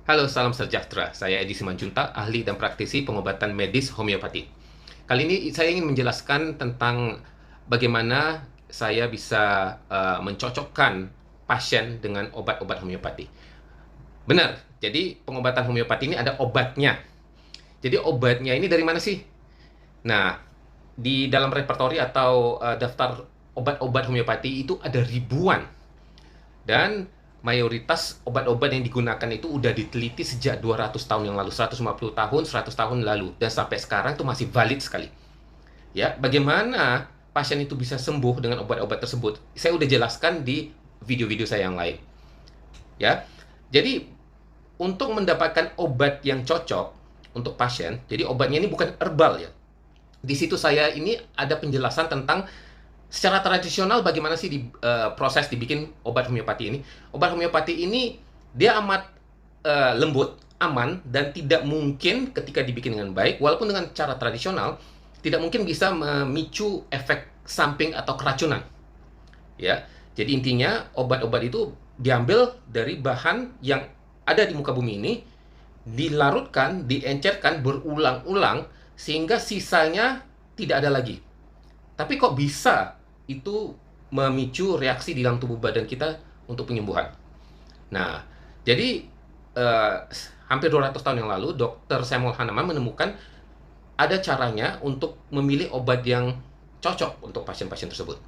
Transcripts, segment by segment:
Halo, salam sejahtera. Saya Edi Simanjuntak, ahli dan praktisi pengobatan medis homeopati. Kali ini saya ingin menjelaskan tentang bagaimana saya bisa mencocokkan pasien dengan obat-obat homeopati. Benar, jadi pengobatan homeopati ini ada obatnya. Jadi obatnya ini dari mana sih? Nah, di dalam repertori atau daftar obat-obat homeopati itu ada ribuan. Dan mayoritas obat-obat yang digunakan itu udah diteliti sejak 200 tahun yang lalu, 150 tahun, 100 tahun lalu. Dan sampai sekarang itu masih valid sekali. Ya, bagaimana pasien itu bisa sembuh dengan obat-obat tersebut? Saya udah jelaskan di video-video saya yang lain. Ya, jadi untuk mendapatkan obat yang cocok untuk pasien, jadi obatnya ini bukan herbal ya. Di situ saya ini ada penjelasan tentang secara tradisional bagaimana sih proses dibikin obat homeopati ini. Obat homeopati ini dia amat lembut, aman, dan tidak mungkin ketika dibikin dengan baik, walaupun dengan cara tradisional, tidak mungkin bisa memicu efek samping atau keracunan. Ya, jadi intinya obat-obat itu diambil dari bahan yang ada di muka bumi ini, dilarutkan, diencerkan berulang-ulang, sehingga sisanya tidak ada lagi. Tapi kok bisa itu memicu reaksi di dalam tubuh badan kita untuk penyembuhan? Nah, jadi eh, hampir 200 tahun yang lalu, Dr. Samuel Hahnemann menemukan ada caranya untuk memilih obat yang cocok untuk pasien-pasien tersebut.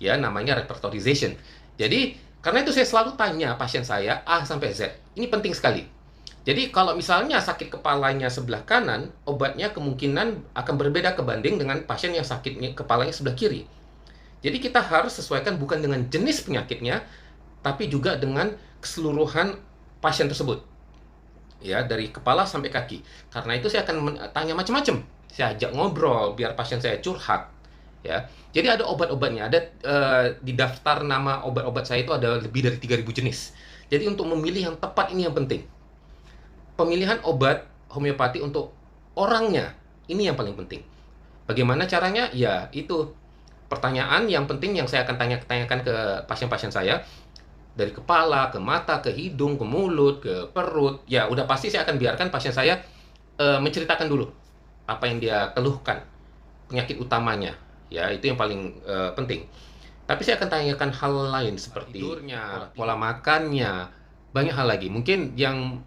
Ya, namanya repertorization. Jadi, karena itu saya selalu tanya pasien saya A sampai Z. Ini penting sekali. Jadi kalau misalnya sakit kepalanya sebelah kanan, obatnya kemungkinan akan berbeda kebanding dengan pasien yang sakitnya kepalanya sebelah kiri. Jadi kita harus sesuaikan bukan dengan jenis penyakitnya, tapi juga dengan keseluruhan pasien tersebut. Ya, dari kepala sampai kaki. Karena itu saya akan tanya macam-macam. Saya ajak ngobrol biar pasien saya curhat. Ya. Jadi ada obat-obatnya, ada di daftar nama obat-obat saya itu ada lebih dari 3.000 jenis. Jadi untuk memilih yang tepat ini yang penting. Pemilihan obat homeopati untuk orangnya, ini yang paling penting. Bagaimana caranya? Ya, itu pertanyaan yang penting yang saya akan tanyakan ke pasien-pasien saya. Dari kepala, ke mata, ke hidung, ke mulut, ke perut. Ya, udah pasti saya akan biarkan pasien saya menceritakan dulu apa yang dia keluhkan, penyakit utamanya. Ya, itu yang paling penting. Tapi saya akan tanyakan hal lain seperti tidurnya, pola makannya, banyak hal lagi. Mungkin yang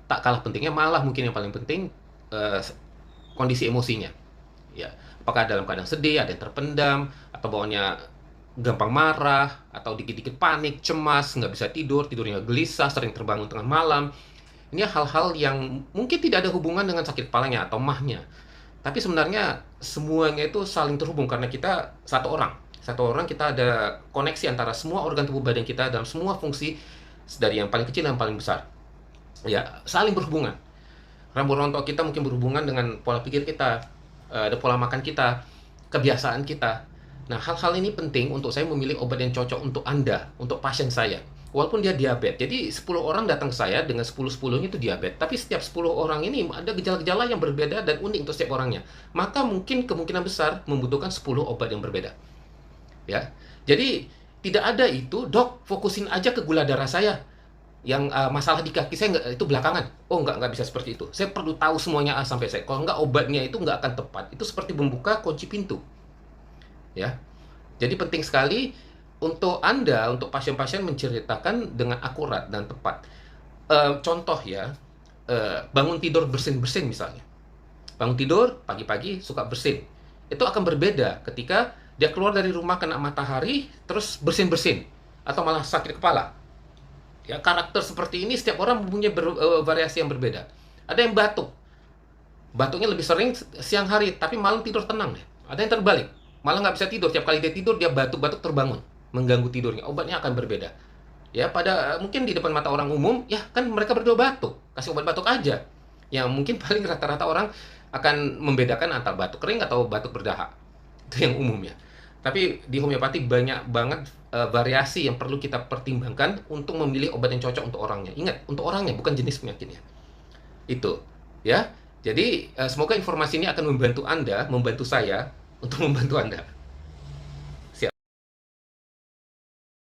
tak kalah pentingnya, malah mungkin yang paling penting, eh, kondisi emosinya. Ya, apakah dalam keadaan sedih, ada yang terpendam, atau bawaannya gampang marah, atau dikit-dikit panik, cemas, nggak bisa tidur, tidurnya gelisah, sering terbangun tengah malam. Ini hal-hal yang mungkin tidak ada hubungan dengan sakit kepalanya atau mahnya. Tapi sebenarnya semuanya itu saling terhubung karena kita satu orang. Satu orang kita ada koneksi antara semua organ tubuh badan kita dalam semua fungsi dari yang paling kecil dan yang paling besar. Ya, saling berhubungan. Rambut rontok kita mungkin berhubungan dengan pola pikir kita, pola makan kita, kebiasaan kita. Nah, hal-hal ini penting untuk saya memilih obat yang cocok untuk Anda, untuk pasien saya. Walaupun dia diabetes. Jadi 10 orang datang ke saya dengan 10-10-nya itu diabetes. Tapi setiap 10 orang ini ada gejala-gejala yang berbeda dan unik untuk setiap orangnya. Maka mungkin kemungkinan besar membutuhkan 10 obat yang berbeda. Ya. Jadi tidak ada itu, dok, fokusin aja ke gula darah saya. Yang masalah di kaki saya nggak, itu belakangan. Oh, nggak bisa seperti itu. Saya perlu tahu semuanya A sampai Z. Kalau nggak, obatnya itu nggak akan tepat. Itu seperti membuka kunci pintu. Ya. Jadi penting sekali untuk Anda, untuk pasien-pasien menceritakan dengan akurat dan tepat. Contoh ya, bangun tidur bersin-bersin misalnya. Bangun tidur pagi-pagi suka bersin. Itu akan berbeda ketika dia keluar dari rumah kena matahari terus bersin-bersin atau malah sakit kepala. Ya, karakter seperti ini setiap orang mempunyai variasi yang berbeda. Ada yang batuk. Batuknya lebih sering siang hari, tapi malam tidur tenang ya. Ada yang terbalik. Malah nggak bisa tidur. Tiap kali dia tidur, dia batuk-batuk terbangun. Mengganggu tidurnya. Obatnya akan berbeda. Ya, pada mungkin di depan mata orang umum, ya kan mereka berdua batuk. Kasih obat batuk aja. Yang mungkin paling rata-rata orang akan membedakan antara batuk kering atau batuk berdahak. Itu yang umum ya. Tapi di homeopati banyak banget variasi yang perlu kita pertimbangkan untuk memilih obat yang cocok untuk orangnya. Ingat, untuk orangnya, bukan jenis penyakitnya. Itu, ya. Jadi, semoga informasi ini akan membantu Anda, membantu saya, untuk membantu Anda.